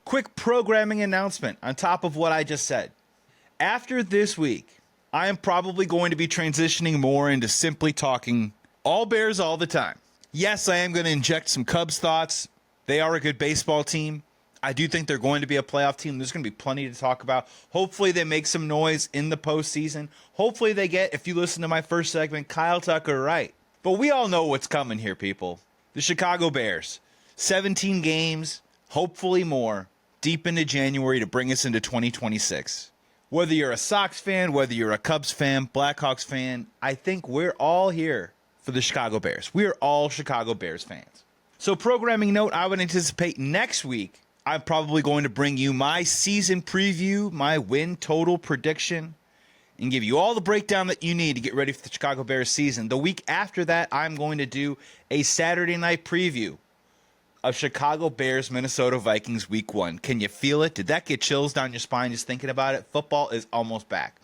Quick programming announcement on top of what I just said. After this week, I am probably going to be transitioning more into simply talking all Bears all the time. Yes, I am going to inject some Cubs thoughts. They are a good baseball team. I do think they're going to be a playoff team. There's going to be plenty to talk about. Hopefully they make some noise in the postseason. Hopefully they get, if you listen to my first segment, Kyle Tucker right. But we all know what's coming here, people. The Chicago Bears. 17 games, hopefully more, deep into January to bring us into 2026. Whether you're a Sox fan, whether you're a Cubs fan, Blackhawks fan, I think we're all here for the Chicago Bears. We are all Chicago Bears fans. So programming note, I would anticipate next week, I'm probably going to bring you my season preview, my win total prediction, and give you all the breakdown that you need to get ready for the Chicago Bears season. The week after that, I'm going to do a Saturday night preview of Chicago Bears, Minnesota Vikings Week 1. Can you feel it? Did that get chills down your spine just thinking about it? Football is almost back.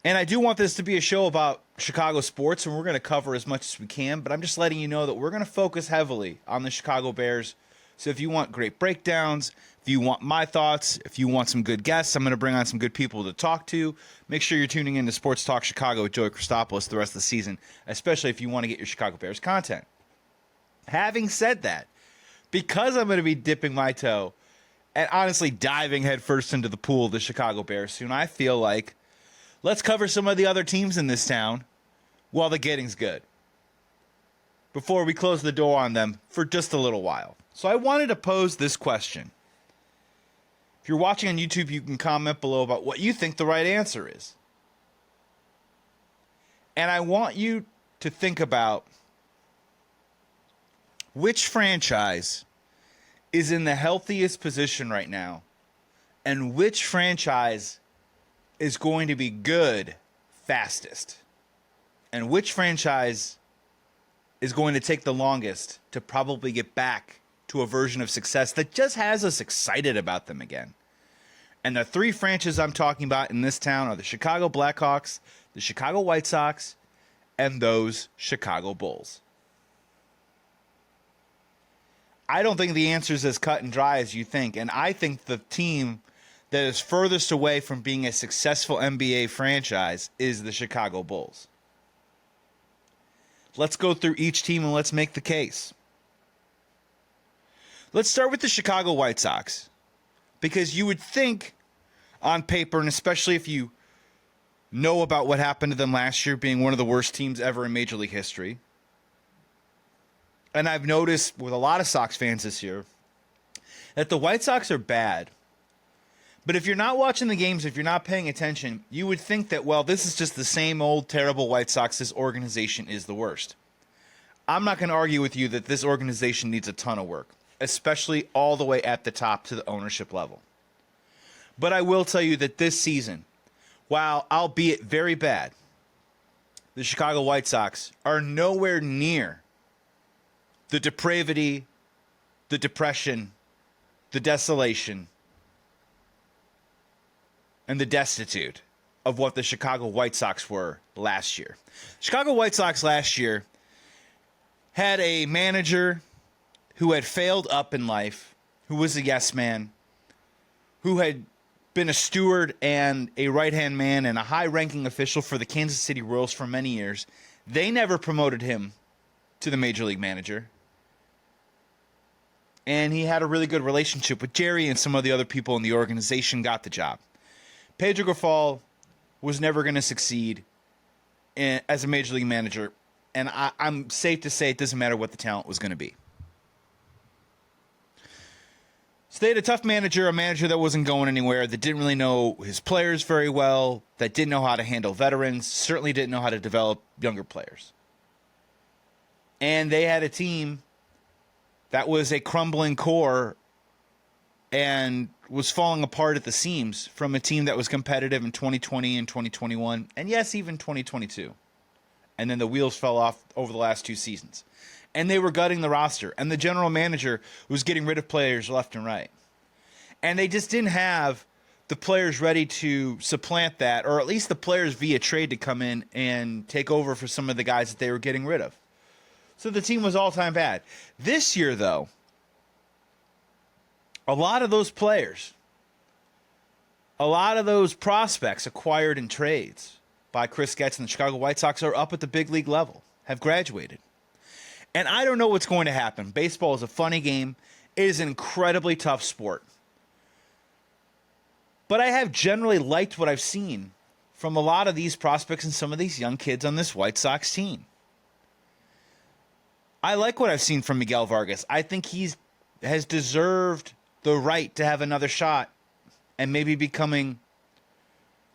And I do want this to be a show about Chicago sports, and we're going to cover as much as we can, but I'm just letting you know that we're going to focus heavily on the Chicago Bears. So if you want great breakdowns, if you want my thoughts, if you want some good guests, I'm going to bring on some good people to talk to. Make sure you're tuning in to Sports Talk Chicago with Joey Christopoulos the rest of the season, especially if you want to get your Chicago Bears content. Having said that, because I'm going to be dipping my toe and honestly diving headfirst into the pool of the Chicago Bears soon, I feel like let's cover some of the other teams in this town while the getting's good, before we close the door on them for just a little while. So I wanted to pose this question. If you're watching on YouTube, you can comment below about what you think the right answer is. And I want you to think about which franchise is in the healthiest position right now, and which franchise is going to be good fastest, and which franchise is going to take the longest to probably get back to a version of success that just has us excited about them again. And the three franchises I'm talking about in this town are the Chicago Blackhawks, the Chicago White Sox, and those Chicago Bulls. I don't think the answer is as cut and dry as you think, and I think the team that is furthest away from being a successful NBA franchise is the Chicago Bulls. Let's go through each team and let's make the case. Let's start with the Chicago White Sox, because you would think on paper, and especially if you know about what happened to them last year, being one of the worst teams ever in Major League history, and I've noticed with a lot of Sox fans this year that the White Sox are bad. But if you're not watching the games, if you're not paying attention, you would think that, well, this is just the same old terrible White Sox. This organization is the worst. I'm not going to argue with you that this organization needs a ton of work, especially all the way at the top to the ownership level. But I will tell you that this season, while albeit very bad, the Chicago White Sox are nowhere near the depravity, the depression, the desolation, and the destitute of what the Chicago White Sox were last year. Chicago White Sox last year had a manager who had failed up in life, who was a yes man, who had been a steward and a right-hand man and a high-ranking official for the Kansas City Royals for many years. They never promoted him to the Major League Manager. And he had a really good relationship with Jerry, and some of the other people in the organization got the job. Pedro Grifol was never going to succeed as a Major League Manager, and I'm safe to say it doesn't matter what the talent was going to be. So they had a tough manager, a manager that wasn't going anywhere, that didn't really know his players very well, that didn't know how to handle veterans, certainly didn't know how to develop younger players. And they had a team that was a crumbling core and was falling apart at the seams from a team that was competitive in 2020 and 2021, and yes, even 2022. And then the wheels fell off over the last two seasons. And they were gutting the roster, and the general manager was getting rid of players left and right. And they just didn't have the players ready to supplant that, or at least the players via trade to come in and take over for some of the guys that they were getting rid of. So the team was all-time bad. This year, though, A lot of those players, a lot of those prospects acquired in trades by Chris Getz and the Chicago White Sox are up at the big league level, have graduated. And I don't know what's going to happen. Baseball is a funny game. It is an incredibly tough sport. But I have generally liked what I've seen from a lot of these prospects and some of these young kids on this White Sox team. I like what I've seen from Miguel Vargas. I think has deserved the right to have another shot and maybe becoming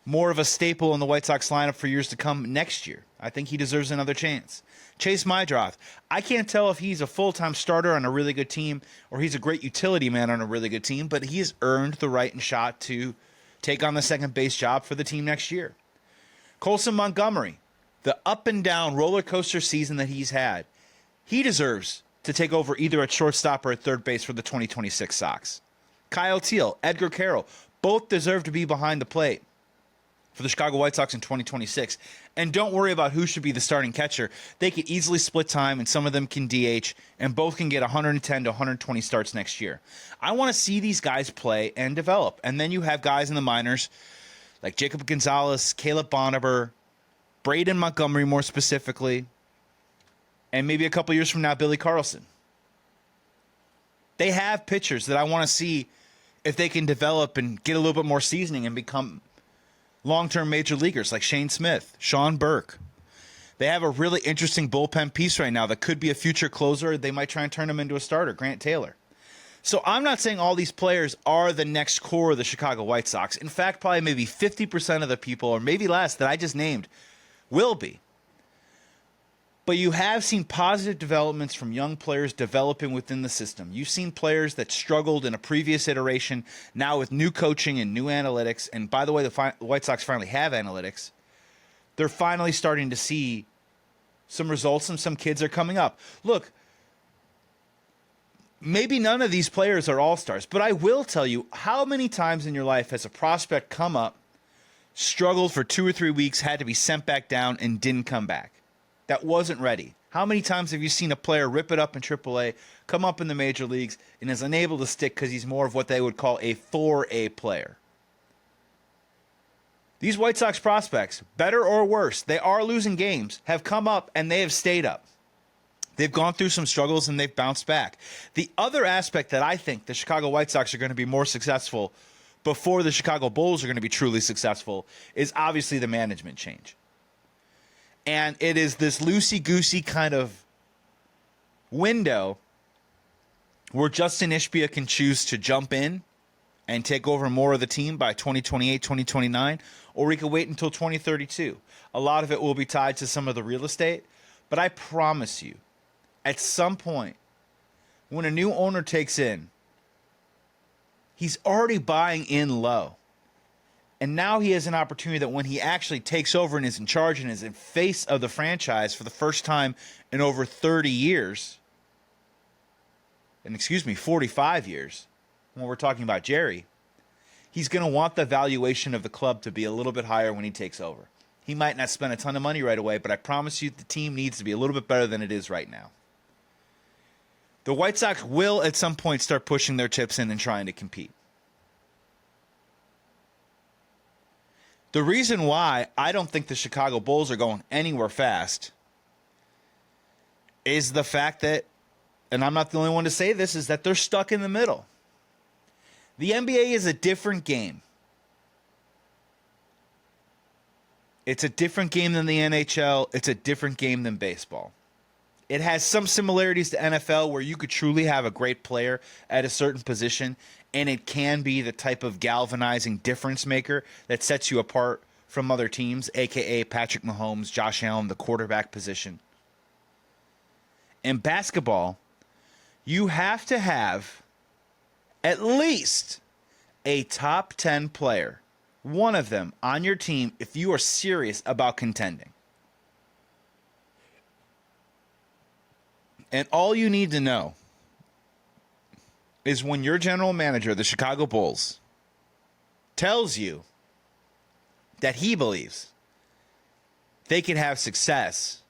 more of a staple in the White Sox lineup for years to come next year. I think he deserves another chance. Chase Mydroth, I can't tell if he's a full-time starter on a really good team or he's a great utility man on a really good team, but he has earned the right and shot to take on the second base job for the team next year. Colson Montgomery, the up and down roller coaster season that he's had, he deserves to take over either at shortstop or at third base for the 2026 Sox. Kyle Teal, Edgar Carroll, both deserve to be behind the plate for the Chicago White Sox in 2026. And don't worry about who should be the starting catcher. They could easily split time, and some of them can DH, and both can get 110 to 120 starts next year. I want to see these guys play and develop. And then you have guys in the minors like Jacob Gonzalez, Caleb Boniber, Braden Montgomery more specifically, and maybe a couple years from now, Billy Carlson. They have pitchers that I want to see if they can develop and get a little bit more seasoning and become long-term major leaguers like Shane Smith, Sean Burke. They have a really interesting bullpen piece right now that could be a future closer. They might try and turn him into a starter, Grant Taylor. So I'm not saying all these players are the next core of the Chicago White Sox. In fact, probably maybe 50% of the people, or maybe less, that I just named will be. But you have seen positive developments from young players developing within the system. You've seen players that struggled in a previous iteration, now with new coaching and new analytics. And by the way, the White Sox finally have analytics. They're finally starting to see some results, and some kids are coming up. Look, maybe none of these players are all-stars, but I will tell you, how many times in your life has a prospect come up, struggled for 2 or 3 weeks, had to be sent back down, and didn't come back? That wasn't ready. How many times have you seen a player rip it up in AAA, come up in the major leagues, and is unable to stick because he's more of what they would call a 4A player? These White Sox prospects, better or worse, they are losing games, have come up and they have stayed up. They've gone through some struggles and they've bounced back. The other aspect that I think the Chicago White Sox are going to be more successful before the Chicago Bulls are going to be truly successful is obviously the management change. And it is this loosey-goosey kind of window where Justin Ishbia can choose to jump in and take over more of the team by 2028, 2029, or he could wait until 2032. A lot of it will be tied to some of the real estate, but I promise you, at some point, when a new owner takes in, he's already buying in low. And now he has an opportunity that when he actually takes over and is in charge and is in face of the franchise for the first time in over 30 years, and 45 years, when we're talking about Jerry, he's going to want the valuation of the club to be a little bit higher when he takes over. He might not spend a ton of money right away, but I promise you the team needs to be a little bit better than it is right now. The White Sox will at some point start pushing their chips in and trying to compete. The reason why I don't think the Chicago Bulls are going anywhere fast is the fact that, and I'm not the only one to say this, is that they're stuck in the middle. The NBA is a different game. It's a different game than the NHL. It's a different game than baseball. It has some similarities to NFL where you could truly have a great player at a certain position, and it can be the type of galvanizing difference maker that sets you apart from other teams, a.k.a. Patrick Mahomes, Josh Allen, the quarterback position. In basketball, you have to have at least a top 10 player, one of them, on your team if you are serious about contending. And all you need to know is when your general manager, the Chicago Bulls, tells you that he believes they can have success,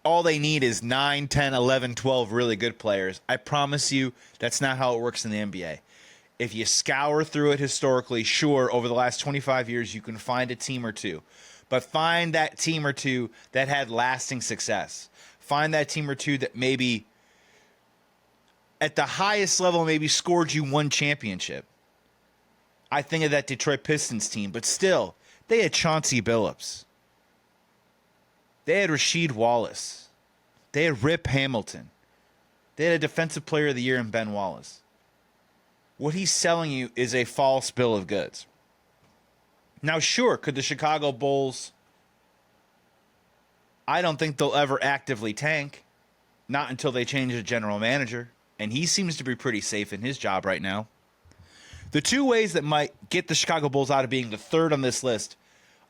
all they need is 9, 10, 11, 12 really good players. I promise you that's not how it works in the NBA. If you scour through it historically, sure, over the last 25 years, you can find a team or two. But find that team or two that had lasting success. Find that team or two that maybe at the highest level maybe scored you one championship. I think of that Detroit Pistons team, but still, they had Chauncey Billups. They had Rasheed Wallace. They had Rip Hamilton. They had a Defensive Player of the Year in Ben Wallace. What he's selling you is a false bill of goods. Now, sure, could the Chicago Bulls... I don't think they'll ever actively tank. Not until they change the general manager. And he seems to be pretty safe in his job right now. The two ways that might get the Chicago Bulls out of being the third on this list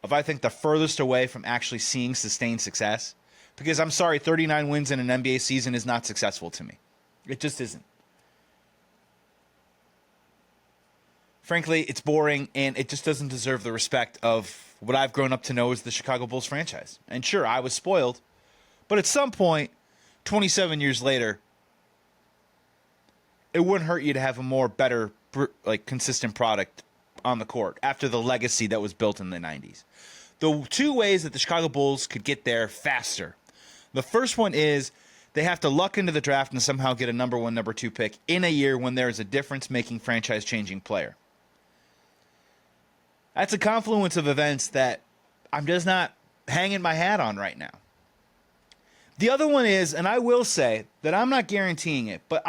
of, I think, the furthest away from actually seeing sustained success. Because I'm sorry, 39 wins in an NBA season is not successful to me. It just isn't. Frankly, it's boring, and it just doesn't deserve the respect of what I've grown up to know as the Chicago Bulls franchise. And sure, I was spoiled. But at some point, 27 years later, it wouldn't hurt you to have a more better, consistent product on the court after the legacy that was built in the 90s. The two ways that the Chicago Bulls could get there faster. The first one is they have to luck into the draft and somehow get a number 1, number 2 pick in a year when there is a difference-making, franchise-changing player. That's a confluence of events that I'm just not hanging my hat on right now. The other one is, and I will say that I'm not guaranteeing it, but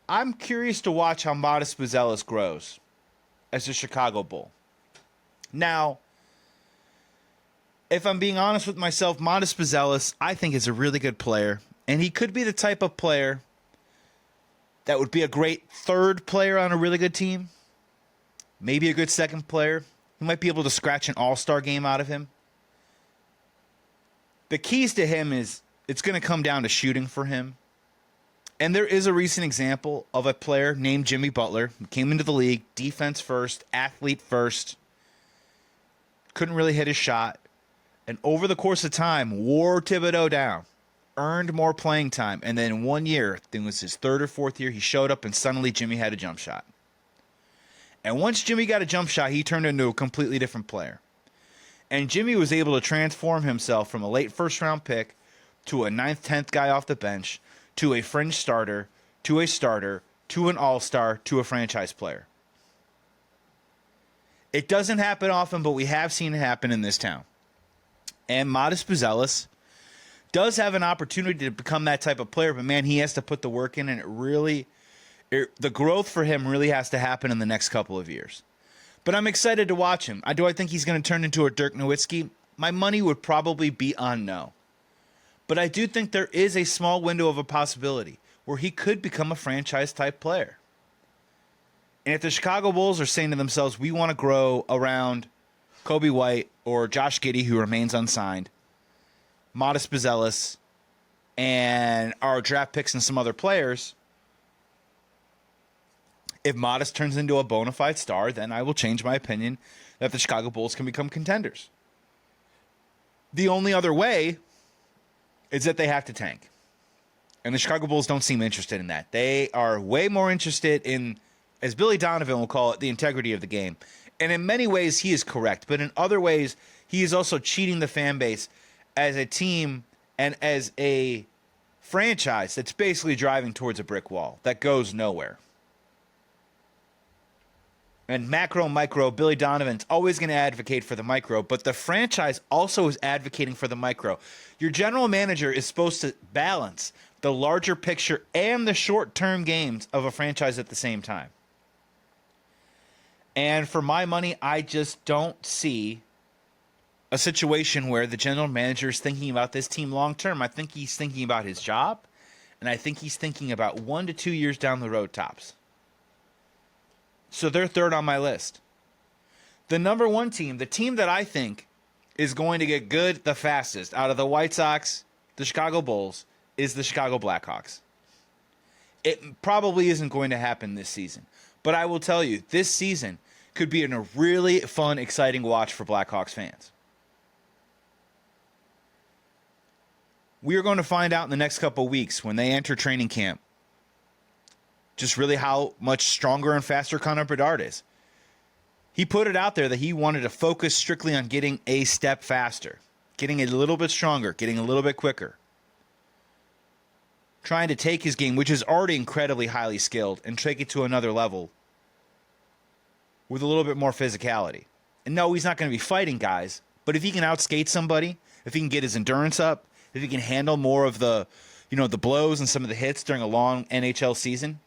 I'm curious to watch how Modest Buzelis grows as a Chicago Bull. Now, if I'm being honest with myself, Modest Buzelis, I think, is a really good player. And he could be the type of player that would be a great third player on a really good team. Maybe a good second player. He might be able to scratch an all-star game out of him. The keys to him is it's going to come down to shooting for him. And there is a recent example of a player named Jimmy Butler who came into the league, defense first, athlete first, couldn't really hit his shot, and over the course of time, wore Thibodeau down, earned more playing time, and then in 1 year, I think it was his third or fourth year, he showed up and suddenly Jimmy had a jump shot. And once Jimmy got a jump shot, he turned into a completely different player. And Jimmy was able to transform himself from a late first-round pick to a 9th, 10th guy off the bench, to a fringe starter, to a starter, to an all-star, to a franchise player. It doesn't happen often, but we have seen it happen in this town. And Modest Buzelis does have an opportunity to become that type of player, but man, he has to put the work in, and the growth for him really has to happen in the next couple of years. But I'm excited to watch him. Do I think he's going to turn into a Dirk Nowitzki? My money would probably be on no. But I do think there is a small window of a possibility where he could become a franchise-type player. And if the Chicago Bulls are saying to themselves, we want to grow around Kobe White or Josh Giddey, who remains unsigned, Modest Buzelis, and our draft picks and some other players, if Modest turns into a bona fide star, then I will change my opinion that the Chicago Bulls can become contenders. The only other way is that they have to tank. And the Chicago Bulls don't seem interested in that. They are way more interested in, as Billy Donovan will call it, the integrity of the game. And in many ways, he is correct. But in other ways, he is also cheating the fan base as a team and as a franchise that's basically driving towards a brick wall that goes nowhere. And macro, micro, Billy Donovan's always going to advocate for the micro, but the franchise also is advocating for the micro. Your general manager is supposed to balance the larger picture and the short-term games of a franchise at the same time. And for my money, I just don't see a situation where the general manager is thinking about this team long-term. I think he's thinking about his job, and I think he's thinking about 1 to 2 years down the road tops. So they're third on my list. The number one team, the team that I think is going to get good the fastest out of the White Sox, the Chicago Bulls, is the Chicago Blackhawks. It probably isn't going to happen this season. But I will tell you, this season could be a really fun, exciting watch for Blackhawks fans. We are going to find out in the next couple of weeks when they enter training camp just really how much stronger and faster Connor Bedard is. He put it out there that he wanted to focus strictly on getting a step faster, getting a little bit stronger, getting a little bit quicker. Trying to take his game, which is already incredibly highly skilled, and take it to another level with a little bit more physicality. And no, he's not going to be fighting guys, but if he can outskate somebody, if he can get his endurance up, if he can handle more of the blows and some of the hits during a long NHL season,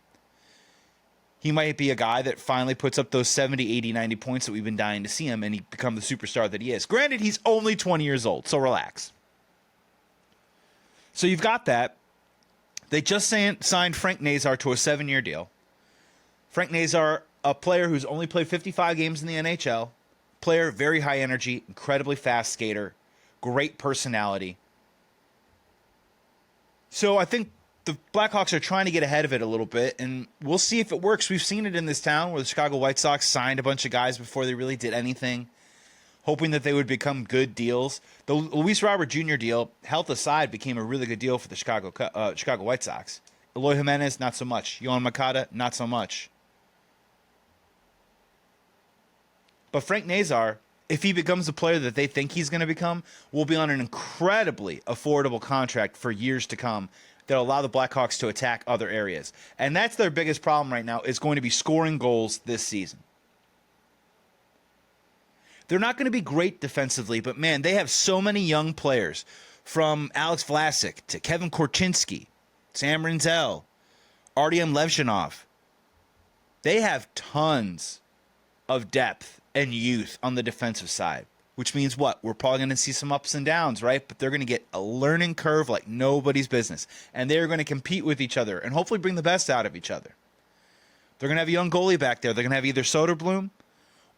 he might be a guy that finally puts up those 70, 80, 90 points that we've been dying to see him, and he become the superstar that he is. Granted, he's only 20 years old, so relax. So you've got that. They just signed Frank Nazar to a 7-year deal. Frank Nazar, a player who's only played 55 games in the NHL, player, very high energy, incredibly fast skater, great personality. So I think the Blackhawks are trying to get ahead of it a little bit, and we'll see if it works. We've seen it in this town where the Chicago White Sox signed a bunch of guys before they really did anything, hoping that they would become good deals. The Luis Robert Jr. deal, health aside, became a really good deal for the Chicago White Sox. Eloy Jimenez, not so much. Yohan Moncada, not so much. But Frank Nazar, if he becomes the player that they think he's going to become, will be on an incredibly affordable contract for years to come that'll allow the Blackhawks to attack other areas. And that's their biggest problem right now, is going to be scoring goals this season. They're not going to be great defensively, but man, they have so many young players, from Alex Vlasic to Kevin Korchinski, Sam Rinzel, Artyom Levshinov. They have tons of depth and youth on the defensive side, which means what? We're probably going to see some ups and downs, right? But they're going to get a learning curve like nobody's business. And they're going to compete with each other and hopefully bring the best out of each other. They're going to have a young goalie back there. They're going to have either Soderblom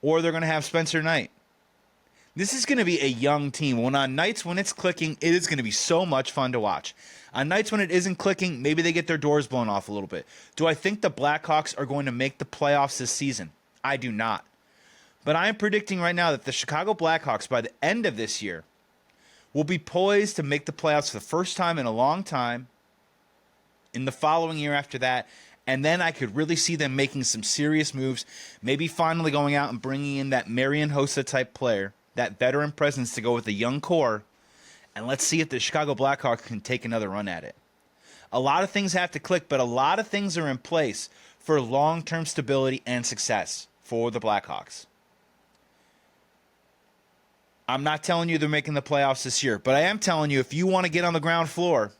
or they're going to have Spencer Knight. This is going to be a young team. On nights when it's clicking, it is going to be so much fun to watch. On nights when it isn't clicking, maybe they get their doors blown off a little bit. Do I think the Blackhawks are going to make the playoffs this season? I do not. But I am predicting right now that the Chicago Blackhawks, by the end of this year, will be poised to make the playoffs for the first time in a long time, in the following year after that, and then I could really see them making some serious moves, maybe finally going out and bringing in that Marian Hossa-type player, that veteran presence to go with the young core, and let's see if the Chicago Blackhawks can take another run at it. A lot of things have to click, but a lot of things are in place for long-term stability and success for the Blackhawks. I'm not telling you they're making the playoffs this year, but I am telling you, if you want to get on the ground floor,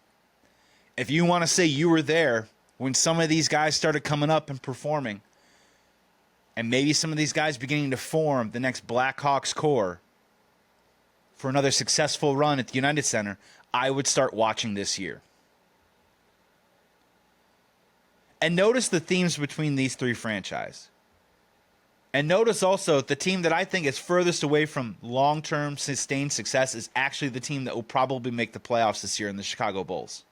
if you want to say you were there when some of these guys started coming up and performing, and maybe some of these guys beginning to form the next Blackhawks core for another successful run at the United Center, I would start watching this year. And notice the themes between these three franchises. And notice also the team that I think is furthest away from long-term sustained success is actually the team that will probably make the playoffs this year in the Chicago Bulls.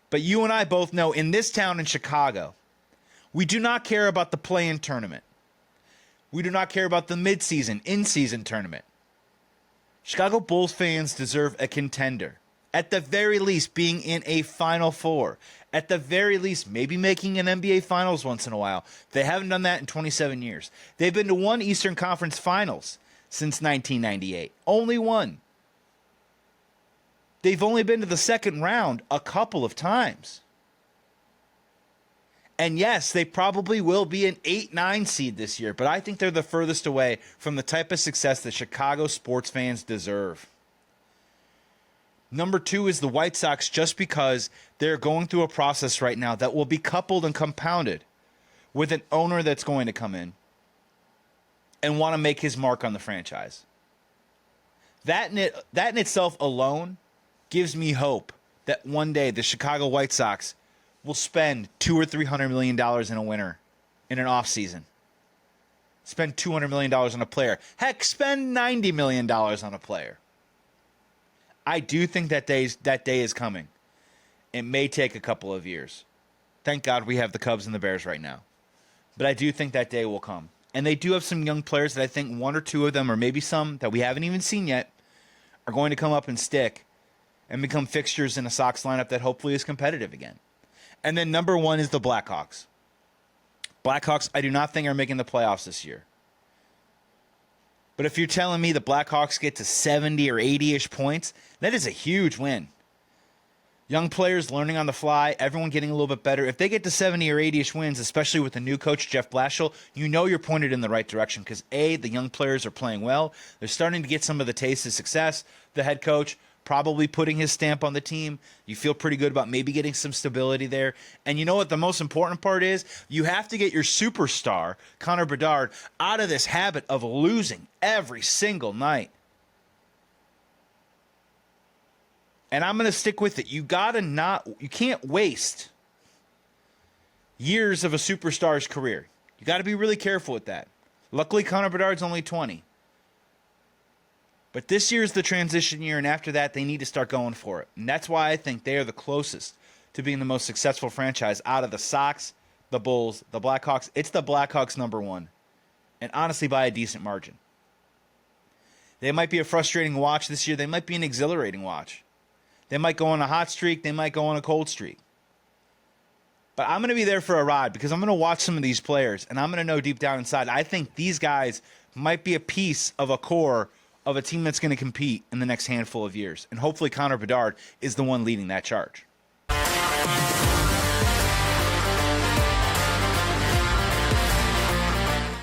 But you and I both know in this town in Chicago, we do not care about the play-in tournament. We do not care about the mid-season, in-season tournament. Chicago Bulls fans deserve a contender. At the very least, being in a Final Four. At the very least, maybe making an NBA Finals once in a while. They haven't done that in 27 years. They've been to one Eastern Conference Finals since 1998. Only one. They've only been to the second round a couple of times. And yes, they probably will be an 8-9 seed this year, but I think they're the furthest away from the type of success that Chicago sports fans deserve. Number 2 is the White Sox, just because they're going through a process right now that will be coupled and compounded with an owner that's going to come in and want to make his mark on the franchise. That in itself alone gives me hope that one day the Chicago White Sox will spend $200 or $300 million in a winter, in an offseason. Spend $200 million on a player. Heck, spend $90 million on a player. I do think that day is coming. It may take a couple of years. Thank God we have the Cubs and the Bears right now. But I do think that day will come. And they do have some young players that I think one or two of them, or maybe some that we haven't even seen yet, are going to come up and stick and become fixtures in a Sox lineup that hopefully is competitive again. And then number 1 is the Blackhawks. Blackhawks, I do not think are making the playoffs this year. But if you're telling me the Blackhawks get to 70 or 80-ish points, that is a huge win. Young players learning on the fly, everyone getting a little bit better. If they get to 70 or 80-ish wins, especially with the new coach, Jeff Blashill, you know you're pointed in the right direction because, A, the young players are playing well. They're starting to get some of the taste of success. The head coach probably putting his stamp on the team. You feel pretty good about maybe getting some stability there. And you know what the most important part is? You have to get your superstar, Connor Bedard, out of this habit of losing every single night. And I'm going to stick with it. You can't waste years of a superstar's career. You got to be really careful with that. Luckily, Connor Bedard's only 20. But this year is the transition year, and after that, they need to start going for it. And that's why I think they are the closest to being the most successful franchise out of the Sox, the Bulls, the Blackhawks. It's the Blackhawks number 1. And honestly, by a decent margin. They might be a frustrating watch this year. They might be an exhilarating watch. They might go on a hot streak. They might go on a cold streak. But I'm going to be there for a ride because I'm going to watch some of these players, and I'm going to know deep down inside, I think these guys might be a piece of a core of a team that's going to compete in the next handful of years. And hopefully Connor Bedard is the one leading that charge.